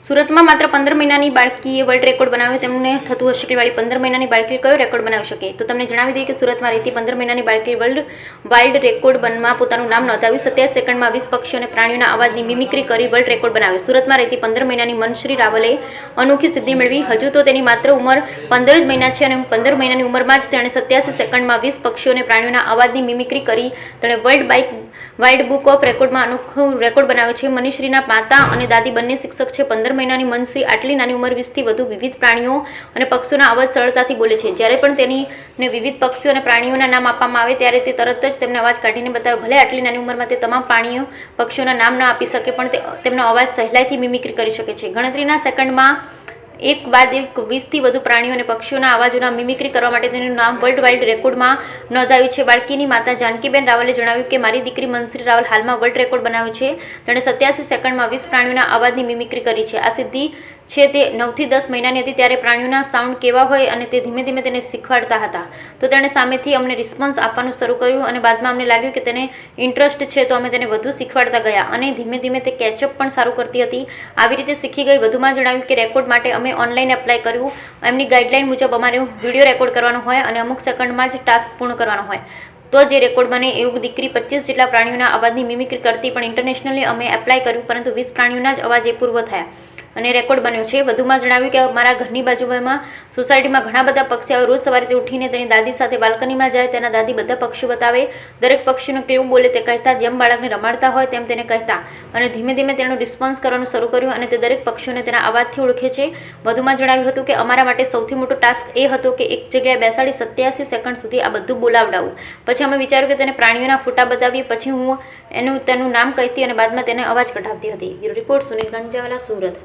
સુરતમાં માત્ર 15 મહિનાની બાળકીએ વર્લ્ડ રેકોર્ડ બનાવ્યો. તેમને થતું હશે કે વાળી 15 મહિનાની બાળકી કયો રેકોર્ડ બનાવી શકે? તો તમને જણાવી દઈએ કે સુરતમાં રહેતી 15 મહિનાની બાળકીએ વાઇલ્ડ રેકોર્ડ બનમાં પોતાનું નામ નોંધાવ્યું. 27 સેકન્ડમાં 20 પક્ષીઓ અને પ્રાણીઓના અવાજની મિમિક્રી કરી વર્લ્ડ રેકોર્ડ બનાવ્યો. સુરતમાં રહેતી 15 મહિનાની મનશ્રી રાવલે અનોખી સિદ્ધિ મેળવી. હજુ તો તેની માત્ર ઉંમર 15 જ મહિના છે અને 15 મહિનાની ઉંમરમાં જ તેણે 27 સેકન્ડમાં 20 પક્ષીઓ અને પ્રાણીઓના અવાજની મિમિક્રી કરી તેણે વાઇલ્ડ બુક ઓફ રેકોર્ડમાં અનોખો રેકોર્ડ બનાવ્યો છે. મનીશ્રીના માતા અને દાદી બંને શિક્ષક છે. 15 મહિનાની મનશ્રી આટલી નાની ઉંમર 20થી વધુ વિવિધ પ્રાણીઓ અને પક્ષીઓના અવાજ સરળતાથી બોલે છે. જ્યારે પણ તેની વિવિધ પક્ષીઓ અને પ્રાણીઓના નામ આપવામાં આવે ત્યારે તે તરત જ તેમને અવાજ કાઢીને બતાવે. ભલે આટલી નાની ઉંમરમાં તે તમામ પ્રાણીઓ પક્ષીઓના નામ ન આપી શકે પણ તે તેમનો અવાજ સહેલાઈથી મિમિક્રી કરી શકે છે. ગણતરીના સેકન્ડમાં એક બાદ એક 20થી વધુ પ્રાણીઓ અને પક્ષીઓના અવાજોના મિમિક્રી કરવા માટે તેનું નામ વર્લ્ડ વાઇલ્ડ રેકોર્ડમાં નોંધાયું છે. બાળકીની માતા જાનકીબેન રાવલે જણાવ્યું કે મારી દીકરી મનશ્રી રાવલ હાલમાં વર્લ્ડ રેકોર્ડ બનાવ્યો છે. તેણે 87 સેકન્ડમાં 20 પ્રાણીઓના અવાજની મિમિક્રી કરી છે. આ સિદ્ધિ છે તે 9થી 10 મહિનાની હતી ત્યારે પ્રાણીઓના સાઉન્ડ કેવા હોય અને તે ધીમે ધીમે તેને શીખવાડતા હતા. તો તેણે સામેથી અમને રિસ્પોન્સ આપવાનું શરૂ કર્યું અને બાદમાં અમને લાગ્યું કે તેને ઇન્ટરેસ્ટ છે તો અમે તેને વધુ શીખવાડતા ગયા અને ધીમે ધીમે તે કેચઅપ પણ સારું કરતી હતી. આવી રીતે શીખી ગઈ. વધુમાં જણાવ્યું કે રેકોર્ડ માટે અમે ઓનલાઈન એપ્લાય કર્યું. એમની ગાઈડલાઈન મુજબ અમારે વિડીયો રેકોર્ડ કરવાનો હોય અને અમુક સેકન્ડમાં જ ટાસ્ક પૂર્ણ કરવાનો હોય તો જે રેકોર્ડ બને. એવું દીકરી 25 જેટલા પ્રાણીઓના અવાજની મિમિક્રી કરતી પણ ઇન્ટરનેશનલી અમે એપ્લાય કર્યું પરંતુ 20 પ્રાણીઓના જ અવાજ એ પૂર્વ થયા અને રેકોર્ડ બન્યો છે. વધુમાં જણાવ્યું કે મારા ઘરની બાજુમાં સોસાયટીમાં ઘણા બધા પક્ષીઓ રોજ સવારે તે ઉઠીને તેની દાદી સાથે બાલ્કનીમાં જાય. તેના દાદી બધા પક્ષીઓ બતાવે. દરેક પક્ષીનું કેવું બોલે તે કહેતા. જેમ બાળકને રમાડતા હોય તેમ તેને કહેતા અને ધીમે ધીમે તેનું રિસ્પોન્સ કરવાનું શરૂ કર્યું અને તે દરેક પક્ષીઓને તેના અવાજથી ઓળખે છે. વધુમાં જણાવ્યું હતું કે અમારા માટે સૌથી મોટો ટાસ્ક એ હતો કે એક જગ્યાએ બેસાડી 87 સેકન્ડ સુધી આ બધું બોલાવડાવું. પછી અમે વિચાર્યું કે તેને પ્રાણીઓના ફોટા બતાવીએ. પછી હું તેનું નામ કહેતી અને બાદમાં તેને અવાજ કઢાવતી હતી. Bureau report Sunil Ganjawala, Surat.